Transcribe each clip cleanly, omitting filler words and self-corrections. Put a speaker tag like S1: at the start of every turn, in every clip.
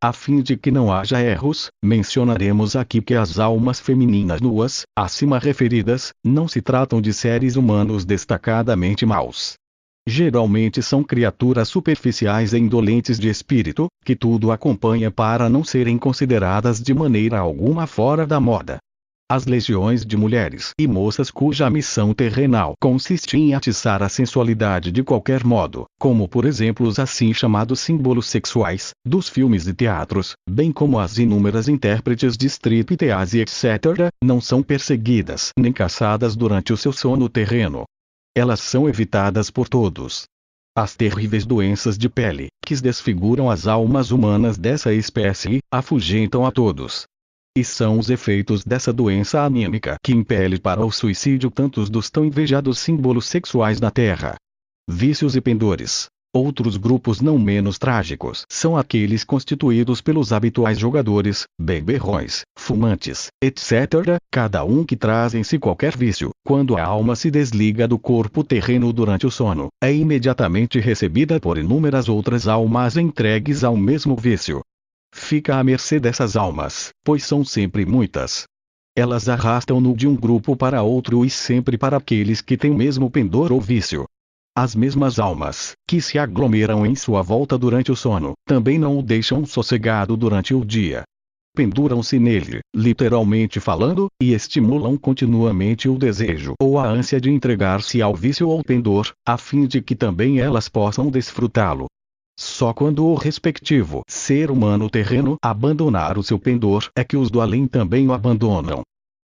S1: A fim de que não haja erros, mencionaremos aqui que as almas femininas nuas, acima referidas, não se tratam de seres humanos destacadamente maus. Geralmente são criaturas superficiais e indolentes de espírito, que tudo acompanha para não serem consideradas de maneira alguma fora da moda. As legiões de mulheres e moças cuja missão terrenal consiste em atiçar a sensualidade de qualquer modo, como por exemplo os assim chamados símbolos sexuais, dos filmes e teatros, bem como as inúmeras intérpretes de striptease e etc., não são perseguidas nem caçadas durante o seu sono terreno. Elas são evitadas por todos. As terríveis doenças de pele, que desfiguram as almas humanas dessa espécie, afugentam a todos. E são os efeitos dessa doença anímica que impele para o suicídio tantos dos tão invejados símbolos sexuais na Terra. Vícios e pendores. Outros grupos não menos trágicos são aqueles constituídos pelos habituais jogadores, beberrões, fumantes, etc., cada um que traz em si qualquer vício. Quando a alma se desliga do corpo terreno durante o sono, é imediatamente recebida por inúmeras outras almas entregues ao mesmo vício. Fica à mercê dessas almas, pois são sempre muitas. Elas arrastam-no de um grupo para outro e sempre para aqueles que têm o mesmo pendor ou vício. As mesmas almas, que se aglomeram em sua volta durante o sono, também não o deixam sossegado durante o dia. Penduram-se nele, literalmente falando, e estimulam continuamente o desejo ou a ânsia de entregar-se ao vício ou pendor, a fim de que também elas possam desfrutá-lo. Só quando o respectivo ser humano terreno abandonar o seu pendor é que os do além também o abandonam.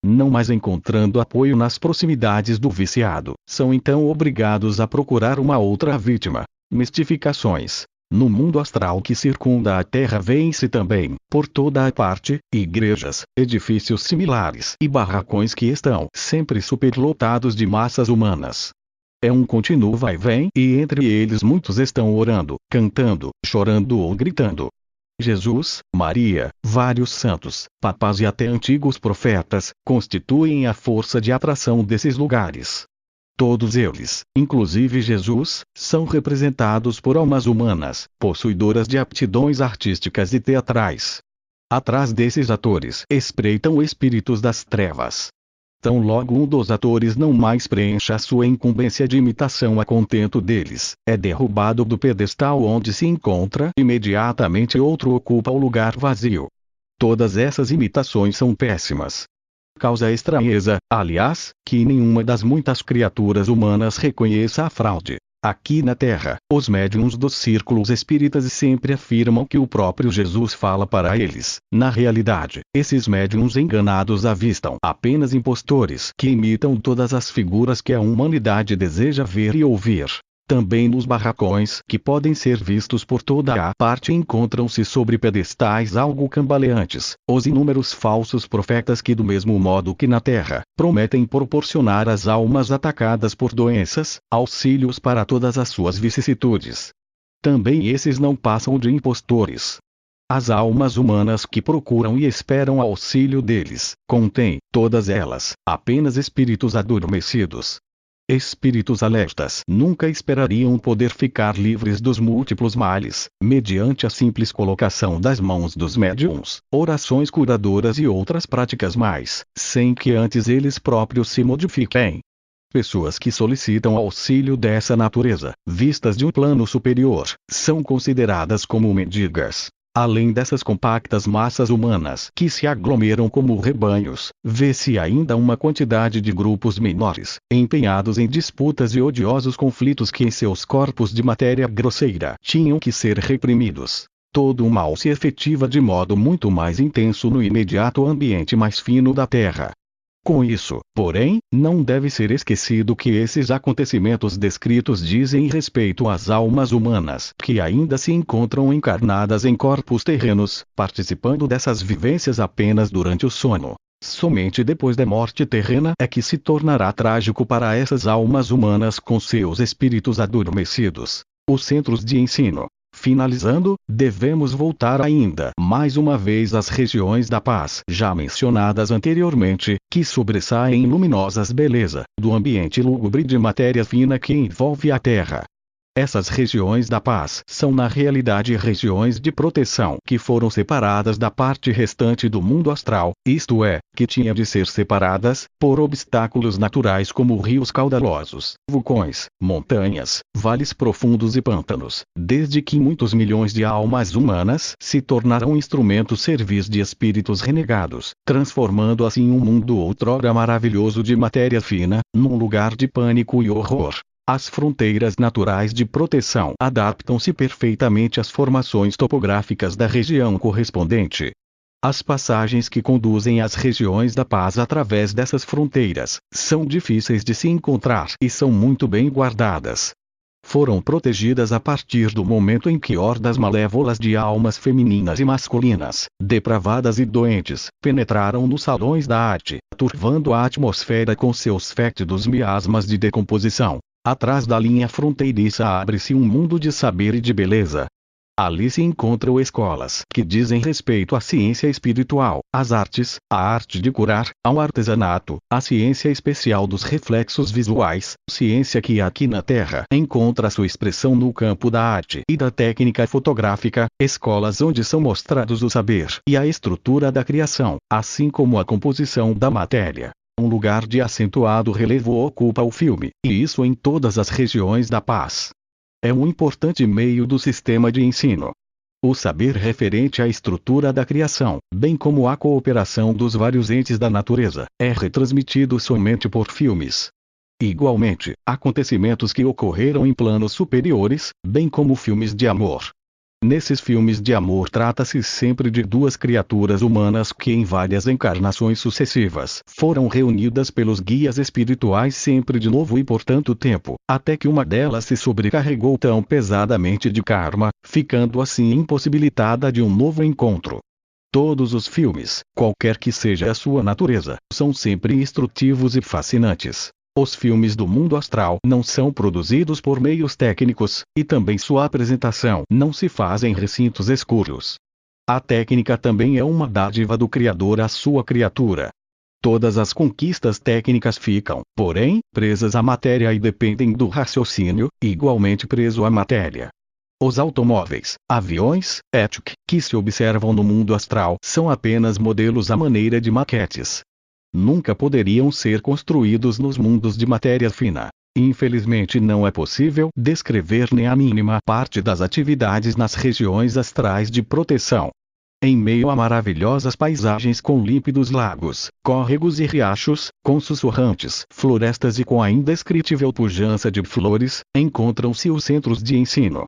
S1: Não mais encontrando apoio nas proximidades do viciado, são então obrigados a procurar uma outra vítima. Mistificações. No mundo astral que circunda a Terra vêem-se também, por toda a parte, igrejas, edifícios similares e barracões que estão sempre superlotados de massas humanas. É um contínuo vai-vem, e entre eles muitos estão orando, cantando, chorando ou gritando. Jesus, Maria, vários santos, papas e até antigos profetas, constituem a força de atração desses lugares. Todos eles, inclusive Jesus, são representados por almas humanas, possuidoras de aptidões artísticas e teatrais. Atrás desses atores espreitam espíritos das trevas. Tão logo um dos atores não mais preenche a sua incumbência de imitação a contento deles, é derrubado do pedestal onde se encontra, imediatamente outro ocupa o lugar vazio. Todas essas imitações são péssimas. Causa estranheza, aliás, que nenhuma das muitas criaturas humanas reconheça a fraude. Aqui na Terra, os médiuns dos círculos espíritas sempre afirmam que o próprio Jesus fala para eles. Na realidade, esses médiuns enganados avistam apenas impostores que imitam todas as figuras que a humanidade deseja ver e ouvir. Também nos barracões que podem ser vistos por toda a parte encontram-se sobre pedestais algo cambaleantes, os inúmeros falsos profetas que do mesmo modo que na Terra, prometem proporcionar às almas atacadas por doenças, auxílios para todas as suas vicissitudes. Também esses não passam de impostores. As almas humanas que procuram e esperam auxílio deles, contêm, todas elas, apenas espíritos adormecidos. Espíritos alertas nunca esperariam poder ficar livres dos múltiplos males, mediante a simples colocação das mãos dos médiuns, orações curadoras e outras práticas mais, sem que antes eles próprios se modifiquem. Pessoas que solicitam auxílio dessa natureza, vistas de um plano superior, são consideradas como mendigas. Além dessas compactas massas humanas que se aglomeram como rebanhos, vê-se ainda uma quantidade de grupos menores, empenhados em disputas e odiosos conflitos que em seus corpos de matéria grosseira tinham que ser reprimidos. Todo o mal se efetiva de modo muito mais intenso no imediato ambiente mais fino da Terra. Com isso, porém, não deve ser esquecido que esses acontecimentos descritos dizem respeito às almas humanas que ainda se encontram encarnadas em corpos terrenos, participando dessas vivências apenas durante o sono. Somente depois da morte terrena é que se tornará trágico para essas almas humanas com seus espíritos adormecidos. Os centros de ensino. Finalizando, devemos voltar ainda mais uma vez às regiões da paz já mencionadas anteriormente, que sobressaem em luminosas beleza, do ambiente lúgubre de matéria fina que envolve a Terra. Essas regiões da paz são na realidade regiões de proteção que foram separadas da parte restante do mundo astral, isto é, que tinham de ser separadas por obstáculos naturais como rios caudalosos, vulcões, montanhas, vales profundos e pântanos, desde que muitos milhões de almas humanas se tornaram instrumentos servis de espíritos renegados, transformando assim um mundo outrora maravilhoso de matéria fina, num lugar de pânico e horror. As fronteiras naturais de proteção adaptam-se perfeitamente às formações topográficas da região correspondente. As passagens que conduzem às regiões da paz através dessas fronteiras são difíceis de se encontrar e são muito bem guardadas. Foram protegidas a partir do momento em que hordas malévolas de almas femininas e masculinas, depravadas e doentes, penetraram nos salões da arte, turvando a atmosfera com seus fétidos miasmas de decomposição. Atrás da linha fronteiriça abre-se um mundo de saber e de beleza. Ali se encontram escolas que dizem respeito à ciência espiritual, às artes, à arte de curar, ao artesanato, à ciência especial dos reflexos visuais, ciência que aqui na Terra encontra sua expressão no campo da arte e da técnica fotográfica, escolas onde são mostrados o saber e a estrutura da criação, assim como a composição da matéria. Um lugar de acentuado relevo ocupa o filme, e isso em todas as regiões da paz. É um importante meio do sistema de ensino. O saber referente à estrutura da criação, bem como à cooperação dos vários entes da natureza, é retransmitido somente por filmes. Igualmente, acontecimentos que ocorreram em planos superiores, bem como filmes de amor. Nesses filmes de amor trata-se sempre de duas criaturas humanas que em várias encarnações sucessivas foram reunidas pelos guias espirituais sempre de novo e por tanto tempo, até que uma delas se sobrecarregou tão pesadamente de karma, ficando assim impossibilitada de um novo encontro. Todos os filmes, qualquer que seja a sua natureza, são sempre instrutivos e fascinantes. Os filmes do mundo astral não são produzidos por meios técnicos, e também sua apresentação não se faz em recintos escuros. A técnica também é uma dádiva do Criador à sua criatura. Todas as conquistas técnicas ficam, porém, presas à matéria e dependem do raciocínio, igualmente preso à matéria. Os automóveis, aviões, etc., que se observam no mundo astral são apenas modelos à maneira de maquetes. Nunca poderiam ser construídos nos mundos de matéria fina. Infelizmente não é possível descrever nem a mínima parte das atividades nas regiões astrais de proteção. Em meio a maravilhosas paisagens com límpidos lagos, córregos e riachos, com sussurrantes florestas e com a indescritível pujança de flores, encontram-se os centros de ensino.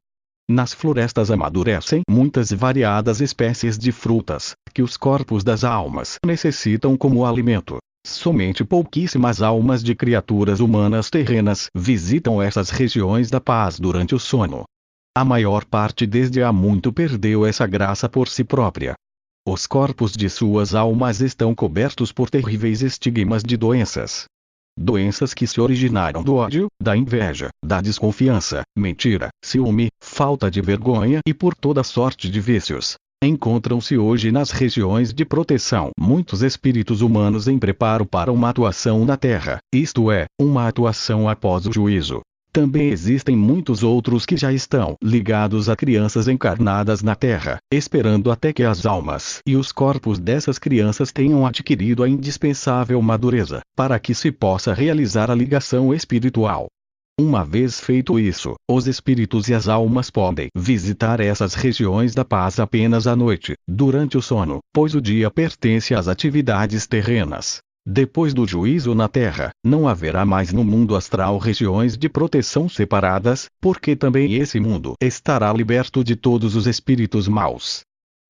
S1: Nas florestas amadurecem muitas variadas espécies de frutas, que os corpos das almas necessitam como alimento. Somente pouquíssimas almas de criaturas humanas terrenas visitam essas regiões da paz durante o sono. A maior parte desde há muito perdeu essa graça por si própria. Os corpos de suas almas estão cobertos por terríveis estigmas de doenças. Doenças que se originaram do ódio, da inveja, da desconfiança, mentira, ciúme, falta de vergonha e por toda sorte de vícios. Encontram-se hoje nas regiões de proteção muitos espíritos humanos em preparo para uma atuação na Terra, isto é, uma atuação após o juízo. Também existem muitos outros que já estão ligados a crianças encarnadas na Terra, esperando até que as almas e os corpos dessas crianças tenham adquirido a indispensável madureza, para que se possa realizar a ligação espiritual. Uma vez feito isso, os espíritos e as almas podem visitar essas regiões da paz apenas à noite, durante o sono, pois o dia pertence às atividades terrenas. Depois do juízo na Terra, não haverá mais no mundo astral regiões de proteção separadas, porque também esse mundo estará liberto de todos os espíritos maus.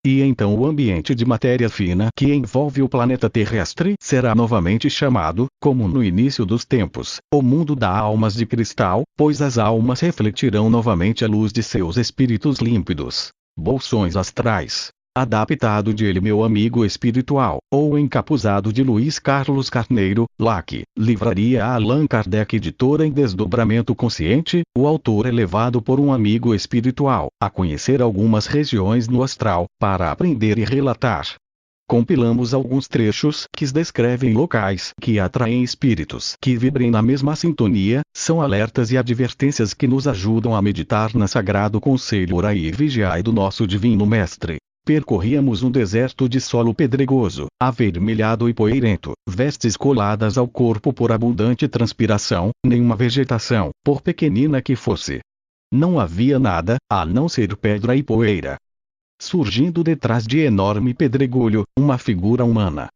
S1: E então o ambiente de matéria fina que envolve o planeta terrestre será novamente chamado, como no início dos tempos, o mundo das almas de cristal, pois as almas refletirão novamente a luz de seus espíritos límpidos. Bolsões astrais. Adaptado de Ele Meu Amigo Espiritual, ou Encapuzado de Luiz Carlos Carneiro, LAC, Livraria Allan Kardec Editora em Desdobramento Consciente, o autor é levado por um amigo espiritual, a conhecer algumas regiões no astral, para aprender e relatar. Compilamos alguns trechos que descrevem locais que atraem espíritos que vibrem na mesma sintonia, são alertas e advertências que nos ajudam a meditar no sagrado conselho orai e vigiai do nosso divino mestre. Percorríamos um deserto de solo pedregoso, avermelhado e poeirento, vestes coladas ao corpo por abundante transpiração, nenhuma vegetação, por pequenina que fosse. Não havia nada, a não ser pedra e poeira. Surgindo detrás de enorme pedregulho, uma figura humana.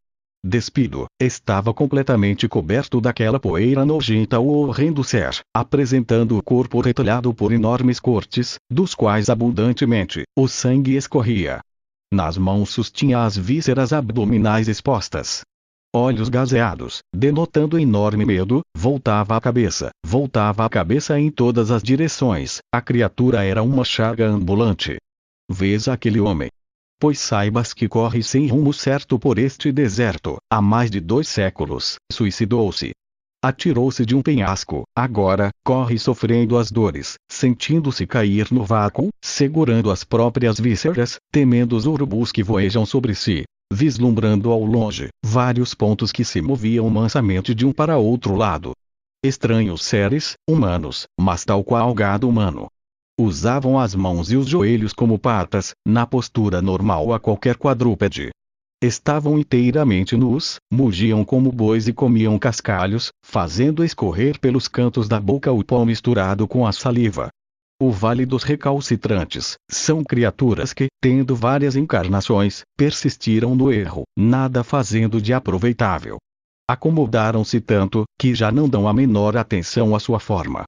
S1: Despido, estava completamente coberto daquela poeira nojenta ou horrendo ser, apresentando o corpo retalhado por enormes cortes, dos quais abundantemente, o sangue escorria. Nas mãos sustinha as vísceras abdominais expostas. Olhos gazeados, denotando enorme medo, voltava a cabeça em todas as direções, a criatura era uma chaga ambulante. Vês aquele homem? Pois saibas que corre sem rumo certo por este deserto, há mais de 2 séculos, suicidou-se. Atirou-se de um penhasco, agora, corre sofrendo as dores, sentindo-se cair no vácuo, segurando as próprias vísceras, temendo os urubus que voejam sobre si, vislumbrando ao longe, vários pontos que se moviam mansamente de um para outro lado. Estranhos seres, humanos, mas tal qual gado humano. Usavam as mãos e os joelhos como patas, na postura normal a qualquer quadrúpede. Estavam inteiramente nus, mugiam como bois e comiam cascalhos, fazendo escorrer pelos cantos da boca o pó misturado com a saliva. O Vale dos Recalcitrantes, são criaturas que, tendo várias encarnações, persistiram no erro, nada fazendo de aproveitável. Acomodaram-se tanto, que já não dão a menor atenção à sua forma.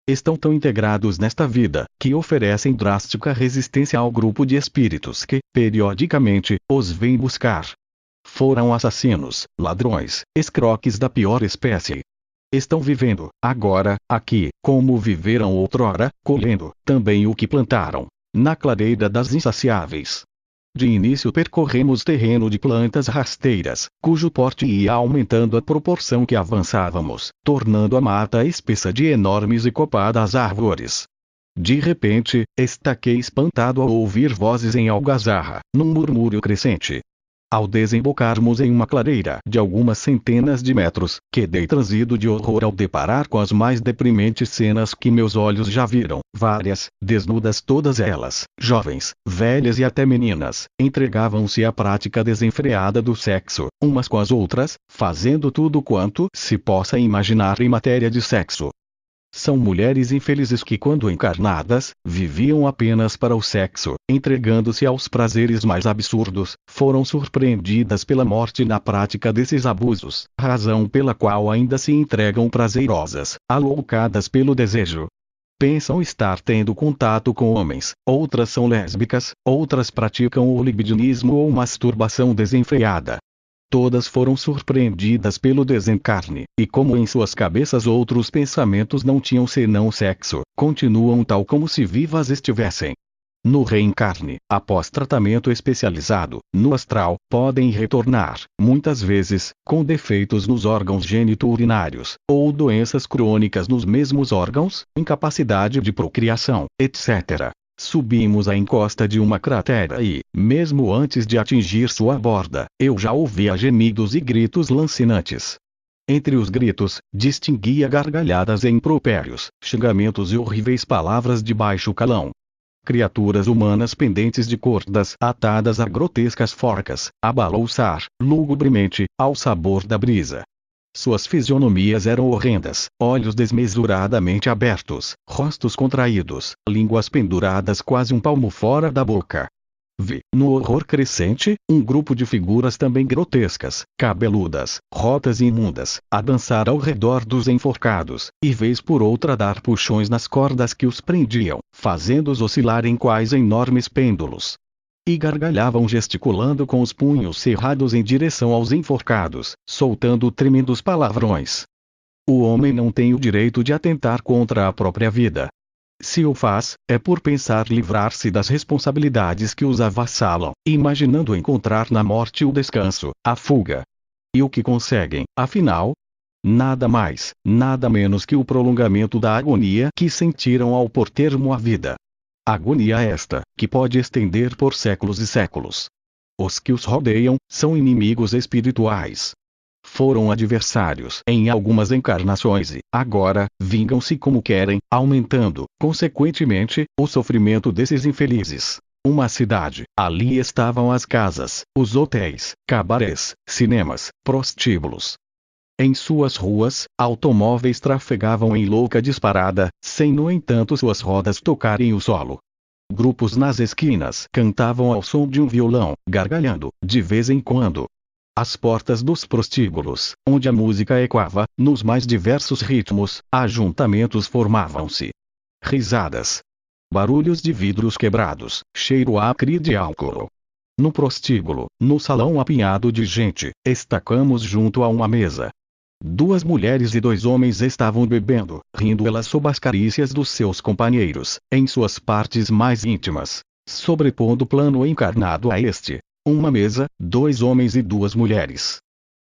S1: Estão tão integrados nesta vida, que oferecem drástica resistência ao grupo de espíritos que, periodicamente, os vem buscar. Foram assassinos, ladrões, escroques da pior espécie. Estão vivendo, agora, aqui, como viveram outrora, colhendo, também o que plantaram, na clareira das insaciáveis. De início percorremos terreno de plantas rasteiras, cujo porte ia aumentando à proporção que avançávamos, tornando a mata espessa de enormes e copadas árvores. De repente, estaquei espantado ao ouvir vozes em algazarra, num murmúrio crescente. Ao desembocarmos em uma clareira de algumas centenas de metros, quedei transido de horror ao deparar com as mais deprimentes cenas que meus olhos já viram. Várias, desnudas todas elas, jovens, velhas e até meninas, entregavam-se à prática desenfreada do sexo, umas com as outras, fazendo tudo quanto se possa imaginar em matéria de sexo. São mulheres infelizes que, quando encarnadas, viviam apenas para o sexo, entregando-se aos prazeres mais absurdos, foram surpreendidas pela morte na prática desses abusos, razão pela qual ainda se entregam prazerosas, aloucadas pelo desejo. Pensam estar tendo contato com homens, outras são lésbicas, outras praticam o libidinismo ou masturbação desenfreada. Todas foram surpreendidas pelo desencarne, e como em suas cabeças outros pensamentos não tinham senão sexo, continuam tal como se vivas estivessem. No reencarne, após tratamento especializado, no astral, podem retornar, muitas vezes, com defeitos nos órgãos genito-urinários, ou doenças crônicas nos mesmos órgãos, incapacidade de procriação, etc. Subimos a encosta de uma cratera e, mesmo antes de atingir sua borda, eu já ouvia gemidos e gritos lancinantes. Entre os gritos, distinguia gargalhadas e impropérios, xingamentos e horríveis palavras de baixo calão. Criaturas humanas pendentes de cordas atadas a grotescas forcas, a balouçar, lugubremente, ao sabor da brisa. Suas fisionomias eram horrendas, olhos desmesuradamente abertos, rostos contraídos, línguas penduradas quase um palmo fora da boca. Vi, no horror crescente, um grupo de figuras também grotescas, cabeludas, rotas e imundas, a dançar ao redor dos enforcados, e vez por outra dar puxões nas cordas que os prendiam, fazendo-os oscilar em quais enormes pêndulos. E gargalhavam gesticulando com os punhos cerrados em direção aos enforcados, soltando tremendos palavrões. O homem não tem o direito de atentar contra a própria vida. Se o faz, é por pensar livrar-se das responsabilidades que os avassalam, imaginando encontrar na morte o descanso, a fuga. E o que conseguem, afinal? Nada mais, nada menos que o prolongamento da agonia que sentiram ao pôr termo à vida. Agonia esta, que pode estender por séculos e séculos. Os que os rodeiam são inimigos espirituais. Foram adversários em algumas encarnações e, agora, vingam-se como querem, aumentando, consequentemente, o sofrimento desses infelizes. Uma cidade. Ali estavam as casas, os hotéis, cabarés, cinemas, prostíbulos. Em suas ruas, automóveis trafegavam em louca disparada, sem no entanto suas rodas tocarem o solo. Grupos nas esquinas cantavam ao som de um violão, gargalhando, de vez em quando. Às portas dos prostíbulos, onde a música ecoava, nos mais diversos ritmos, ajuntamentos formavam-se. Risadas. Barulhos de vidros quebrados, cheiro acre de álcool. No prostíbulo, no salão apinhado de gente, estacamos junto a uma mesa. 2 mulheres e 2 homens estavam bebendo, rindo elas sob as carícias dos seus companheiros, em suas partes mais íntimas. Sobrepondo o plano encarnado a este, uma mesa, 2 homens e 2 mulheres.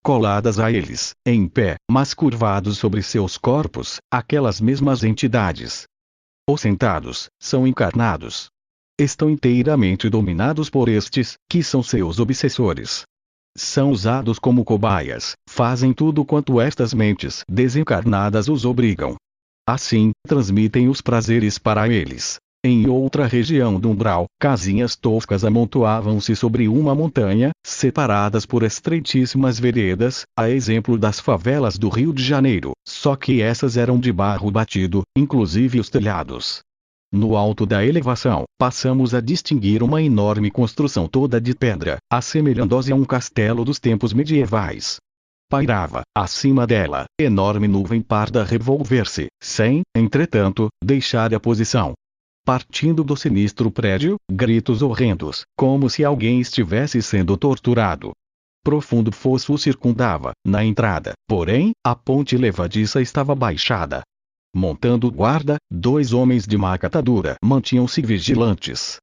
S1: Coladas a eles, em pé, mas curvados sobre seus corpos, aquelas mesmas entidades. Os sentados, são encarnados. Estão inteiramente dominados por estes, que são seus obsessores. São usados como cobaias, fazem tudo quanto estas mentes desencarnadas os obrigam. Assim, transmitem os prazeres para eles. Em outra região do umbral, casinhas toscas amontoavam-se sobre uma montanha, separadas por estreitíssimas veredas, a exemplo das favelas do Rio de Janeiro, só que essas eram de barro batido, inclusive os telhados. No alto da elevação, passamos a distinguir uma enorme construção toda de pedra, assemelhando-se a um castelo dos tempos medievais. Pairava, acima dela, enorme nuvem parda a revolver-se, sem, entretanto, deixar a posição. Partindo do sinistro prédio, gritos horrendos, como se alguém estivesse sendo torturado. Profundo fosso o circundava, na entrada, porém, a ponte levadiça estava baixada. Montando guarda, 2 homens de má catadura mantinham-se vigilantes.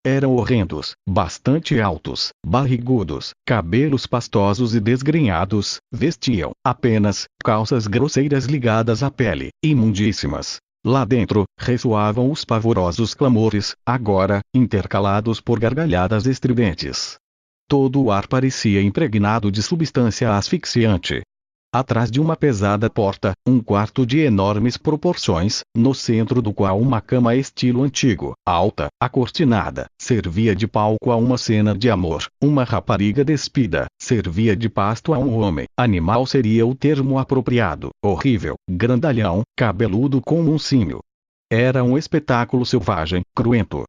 S1: Eram horrendos, bastante altos, barrigudos, cabelos pastosos e desgrenhados, vestiam, apenas, calças grosseiras ligadas à pele, imundíssimas. Lá dentro, ressoavam os pavorosos clamores, agora, intercalados por gargalhadas estridentes. Todo o ar parecia impregnado de substância asfixiante. Atrás de uma pesada porta, um quarto de enormes proporções, no centro do qual uma cama estilo antigo, alta, acortinada, servia de palco a uma cena de amor. Uma rapariga despida, servia de pasto a um homem. Animal seria o termo apropriado, horrível, grandalhão, cabeludo como um símio. Era um espetáculo selvagem, cruento.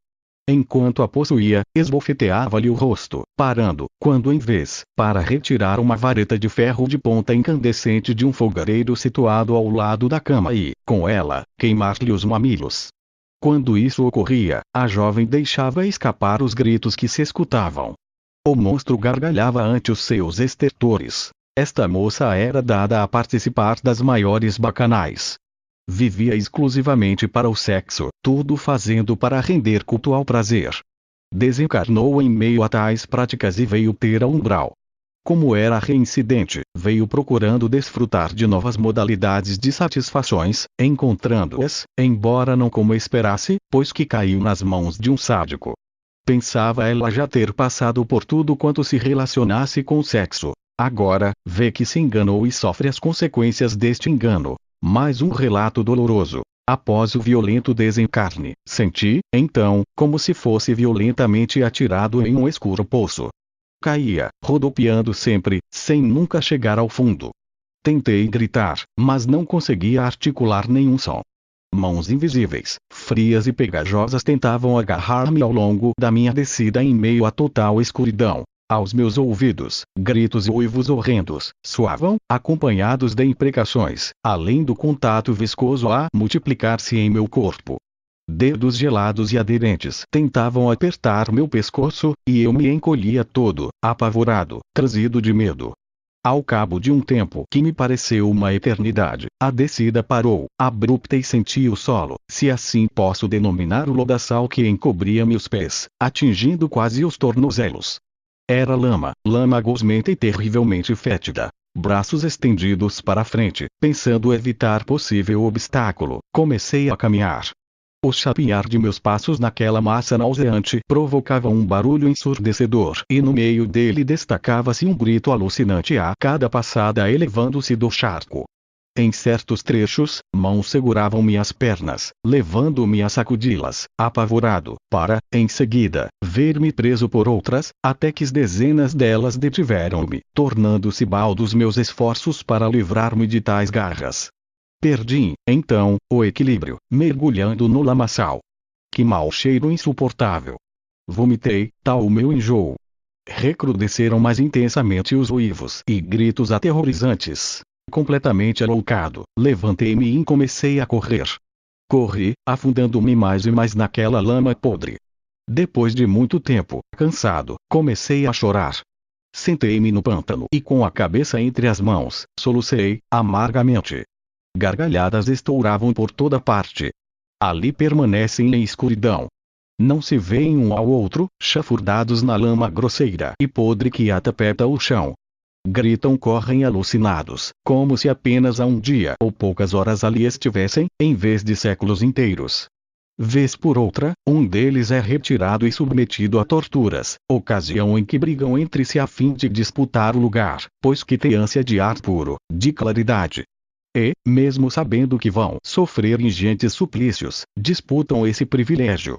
S1: Enquanto a possuía, esbofeteava-lhe o rosto, parando, quando em vez, para retirar uma vareta de ferro de ponta incandescente de um fogareiro situado ao lado da cama e, com ela, queimar-lhe os mamilos. Quando isso ocorria, a jovem deixava escapar os gritos que se escutavam. O monstro gargalhava ante os seus estertores. Esta moça era dada a participar das maiores bacanais. Vivia exclusivamente para o sexo, tudo fazendo para render culto ao prazer. Desencarnou em meio a tais práticas e veio ter ao umbral. Como era reincidente, veio procurando desfrutar de novas modalidades de satisfações, encontrando-as, embora não como esperasse, pois que caiu nas mãos de um sádico. Pensava ela já ter passado por tudo quanto se relacionasse com o sexo. Agora, vê que se enganou e sofre as consequências deste engano. Mais um relato doloroso. Após o violento desencarne, senti, então, como se fosse violentamente atirado em um escuro poço. Caía, rodopiando sempre, sem nunca chegar ao fundo. Tentei gritar, mas não conseguia articular nenhum som. Mãos invisíveis, frias e pegajosas tentavam agarrar-me ao longo da minha descida em meio à total escuridão. Aos meus ouvidos, gritos e uivos horrendos soavam, acompanhados de imprecações, além do contato viscoso a multiplicar-se em meu corpo. Dedos gelados e aderentes tentavam apertar meu pescoço, e eu me encolhia todo, apavorado, transido de medo. Ao cabo de um tempo que me pareceu uma eternidade, a descida parou, abrupta e senti o solo, se assim posso denominar o lodaçal que encobria meus pés, atingindo quase os tornozelos. Era lama, lama gosmenta e terrivelmente fétida. Braços estendidos para frente, pensando evitar possível obstáculo, comecei a caminhar. O chapinhar de meus passos naquela massa nauseante provocava um barulho ensurdecedor, e no meio dele destacava-se um grito alucinante a cada passada elevando-se do charco. Em certos trechos, mãos seguravam minhas pernas, levando-me a sacudi-las, apavorado, para, em seguida, ver-me preso por outras, até que dezenas delas detiveram-me, tornando-se baldos meus esforços para livrar-me de tais garras. Perdi, então, o equilíbrio, mergulhando no lamaçal. Que mau cheiro insuportável! Vomitei, tal o meu enjoo. Recrudesceram mais intensamente os uivos e gritos aterrorizantes. Completamente aloucado, levantei-me e comecei a correr. Corri, afundando-me mais e mais naquela lama podre. Depois de muito tempo, cansado, comecei a chorar. Sentei-me no pântano e com a cabeça entre as mãos, solucei, amargamente. Gargalhadas estouravam por toda parte. Ali permanecem em escuridão. Não se veem um ao outro, chafurdados na lama grosseira e podre que atapeta o chão. Gritam, correm alucinados, como se apenas há um dia ou poucas horas ali estivessem, em vez de séculos inteiros. Vez por outra, um deles é retirado e submetido a torturas, ocasião em que brigam entre si a fim de disputar o lugar, pois que tem ânsia de ar puro, de claridade. E, mesmo sabendo que vão sofrer ingentes suplícios, disputam esse privilégio.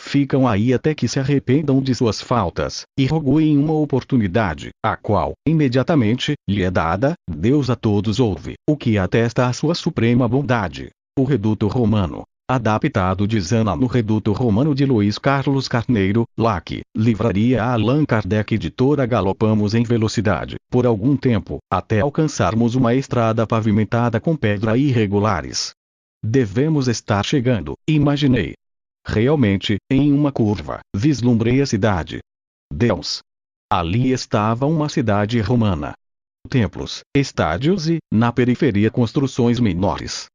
S1: Ficam aí até que se arrependam de suas faltas, e roguem uma oportunidade, a qual, imediatamente, lhe é dada. Deus a todos ouve, o que atesta a sua suprema bondade. O Reduto Romano. Adaptado de Zana no Reduto Romano de Luiz Carlos Carneiro, LAC, Livraria Allan Kardec Editora. Galopamos em velocidade, por algum tempo, até alcançarmos uma estrada pavimentada com pedra irregulares. Devemos estar chegando, imaginei. Realmente, em uma curva, vislumbrei a cidade. Deus! Ali estava uma cidade romana. Templos, estádios e, na periferia, construções menores.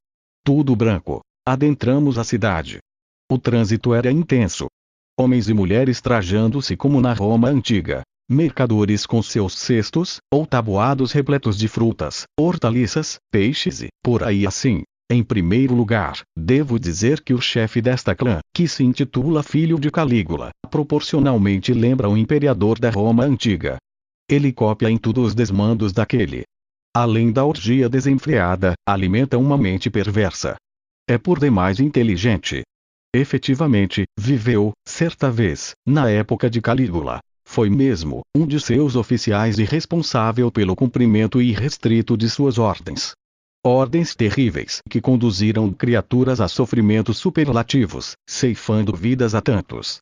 S1: Tudo branco. Adentramos a cidade. O trânsito era intenso. Homens e mulheres trajando-se como na Roma antiga. Mercadores com seus cestos, ou tabuados repletos de frutas, hortaliças, peixes e, por aí assim. Em primeiro lugar, devo dizer que o chefe desta clã, que se intitula filho de Calígula, proporcionalmente lembra o imperador da Roma antiga. Ele copia em tudo os desmandos daquele. Além da orgia desenfreada, alimenta uma mente perversa. É por demais inteligente. Efetivamente, viveu, certa vez, na época de Calígula. Foi mesmo um de seus oficiais e responsável pelo cumprimento irrestrito de suas ordens. Ordens terríveis que conduziram criaturas a sofrimentos superlativos, ceifando vidas a tantos.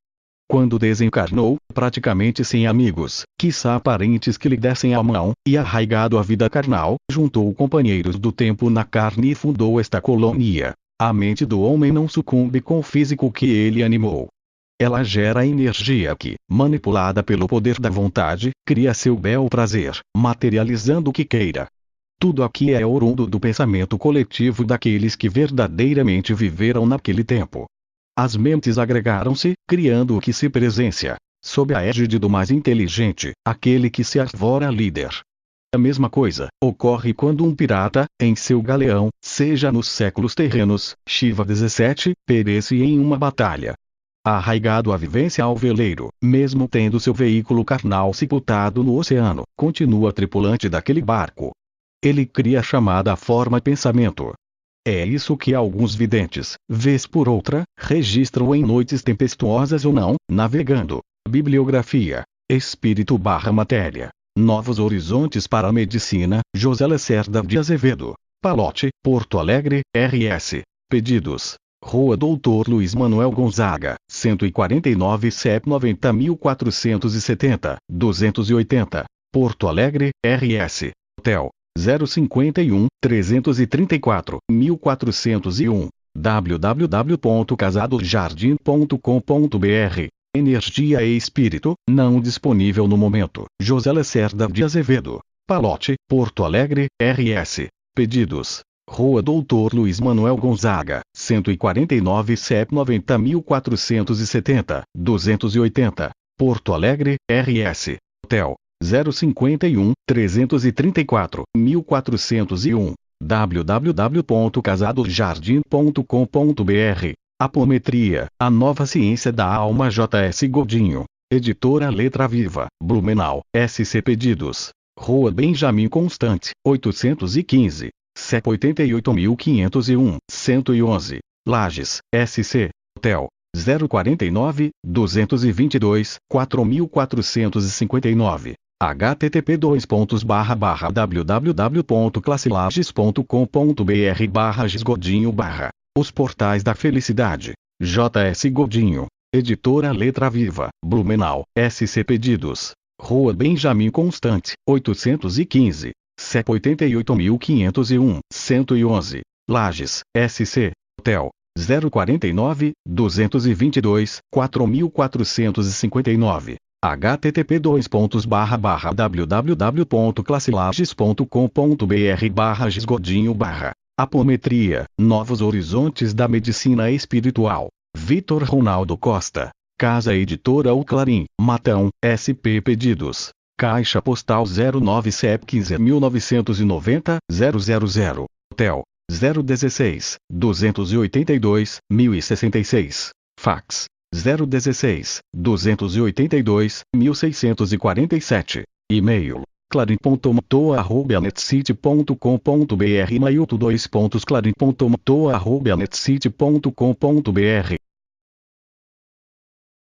S1: Quando desencarnou, praticamente sem amigos, quiçá parentes que lhe dessem a mão, e arraigado à vida carnal, juntou companheiros do tempo na carne e fundou esta colônia. A mente do homem não sucumbe com o físico que ele animou. Ela gera energia que, manipulada pelo poder da vontade, cria seu bel prazer, materializando o que queira. Tudo aqui é oriundo do pensamento coletivo daqueles que verdadeiramente viveram naquele tempo. As mentes agregaram-se, criando o que se presencia, sob a égide do mais inteligente, aquele que se arvora líder. A mesma coisa ocorre quando um pirata, em seu galeão, seja nos séculos terrenos, Shiva 17, perece em uma batalha. Arraigado à vivência ao veleiro, mesmo tendo seu veículo carnal sepultado no oceano, continua tripulante daquele barco. Ele cria a chamada forma pensamento. É isso que alguns videntes, vez por outra, registram em noites tempestuosas ou não, navegando. Bibliografia. Espírito/Matéria. Novos Horizontes para a Medicina, José Lacerda de Azevedo. Palote, Porto Alegre, RS. Pedidos. Rua Doutor Luiz Manuel Gonzaga, 149 CEP 90.470, 280. Porto Alegre, RS. Hotel. 051 334 1401. www.casadojardim.com.br. Energia e Espírito, não disponível no momento. José Lacerda de Azevedo. Palote, Porto Alegre, RS. Pedidos. Rua Doutor Luiz Manuel Gonzaga, 149 CEP 90.470, 280. Porto Alegre, RS. Hotel. 051 334 1401. www.casadojardim.com.br. Apometria, a nova ciência da alma. J.S. Godinho. Editora Letra Viva, Blumenau, SC Pedidos. Rua Benjamin Constant, 815, CEP 88.501, 111. Lages, SC, Hotel, 049, 222, 4459. http://www.classelages.com.br/gisgodinho/ Os Portais da Felicidade. J.S. Godinho. Editora Letra Viva, Blumenau, SC Pedidos. Rua Benjamin Constant, 815, CEP 88.501, 111. Lages, SC, Hotel, 049, 222, 4459. http://www.classelages.com.br/gisgodinho/ Apometria, Novos Horizontes da Medicina Espiritual. Vitor Ronaldo Costa. Casa Editora O Clarim, Matão, SP Pedidos. Caixa Postal 09 CEP 15.990, 000. Hotel, 016, 282, 1066. Fax, 016, 282, 1647. E-mail, clarim.motoa@netcity.com.br. Mailto 2. clarim.motoa@netcity.com.br